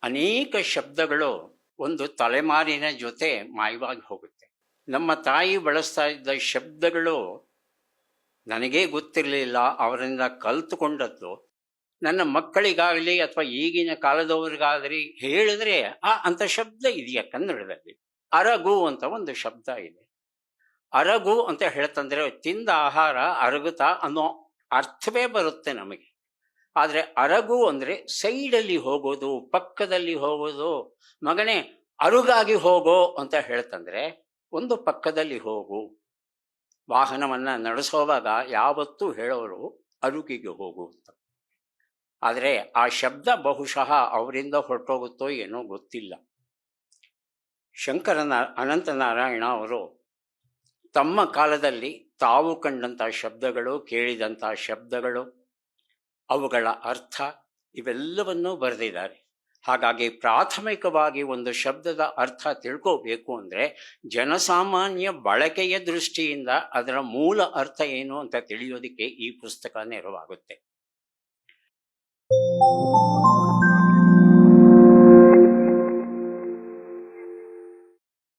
ಅನೇಕ ಶಬ್ದಗಳು ಒಂದು ತಲೆಮಾರಿನ ಜೊತೆ ಮಾಯವಾಗಿ ಹೋಗುತ್ತೆ. ನಮ್ಮ ತಾಯಿ ಬಳಸ್ತಾ ಇದ್ದ ಶಬ್ದಗಳು ನನಗೇ ಗೊತ್ತಿರಲಿಲ್ಲ, ಅವರಿಂದ ಕಲ್ತುಕೊಂಡದ್ದು. ನನ್ನ ಮಕ್ಕಳಿಗಾಗಲಿ ಅಥವಾ ಈಗಿನ ಕಾಲದವ್ರಿಗಾಗಲಿ ಹೇಳಿದ್ರೆ ಅಂತ ಶಬ್ದ ಇದೆಯಾ ಕನ್ನಡದಲ್ಲಿ? ಅರಗು ಅಂತ ಒಂದು ಶಬ್ದ ಇದೆ. ಅರಗು ಅಂತ ಹೇಳ್ತಂದ್ರೆ ತಿಂದ ಆಹಾರ ಅರಗುತ್ತಾ ಅನ್ನೋ ಅರ್ಥವೇ ಬರುತ್ತೆ ನಮಗೆ. ಆದರೆ ಅರಗು ಅಂದರೆ ಸೈಡಲ್ಲಿ ಹೋಗೋದು, ಪಕ್ಕದಲ್ಲಿ ಹೋಗೋದು. ಮಗನೇ ಅರುಗಾಗಿ ಹೋಗೋ ಅಂತ ಹೇಳ್ತಂದ್ರೆ ಒಂದು ಪಕ್ಕದಲ್ಲಿ ಹೋಗು. ವಾಹನವನ್ನು ನಡೆಸೋವಾಗ ಯಾವತ್ತೂ ಹೇಳೋರು ಅರುಗಿಗೆ ಹೋಗು ಅಂತ. ಆದರೆ ಆ ಶಬ್ದ ಬಹುಶಃ ಅವರಿಂದ ಹೊರಟೋಗುತ್ತೋ ಏನೋ ಗೊತ್ತಿಲ್ಲ. ಅನಂತನಾರಾಯಣ ಅವರು ತಮ್ಮ ಕಾಲದಲ್ಲಿ ತಾವು ಕಂಡಂಥ ಶಬ್ದಗಳು, ಕೇಳಿದಂಥ ಶಬ್ದಗಳು, ಅವುಗಳ ಅರ್ಥ ಇವೆಲ್ಲವನ್ನೂ ಬರೆದಿದ್ದಾರೆ. ಹಾಗಾಗಿ ಪ್ರಾಥಮಿಕವಾಗಿ ಒಂದು ಶಬ್ದದ ಅರ್ಥ ತಿಳ್ಕೋಬೇಕು ಅಂದರೆ ಜನಸಾಮಾನ್ಯ ಬಳಕೆಯ ದೃಷ್ಟಿಯಿಂದ ಅದರ ಮೂಲ ಅರ್ಥ ಏನು ಅಂತ ತಿಳಿಯೋದಕ್ಕೆ ಈ ಪುಸ್ತಕ ನೆರವಾಗುತ್ತೆ.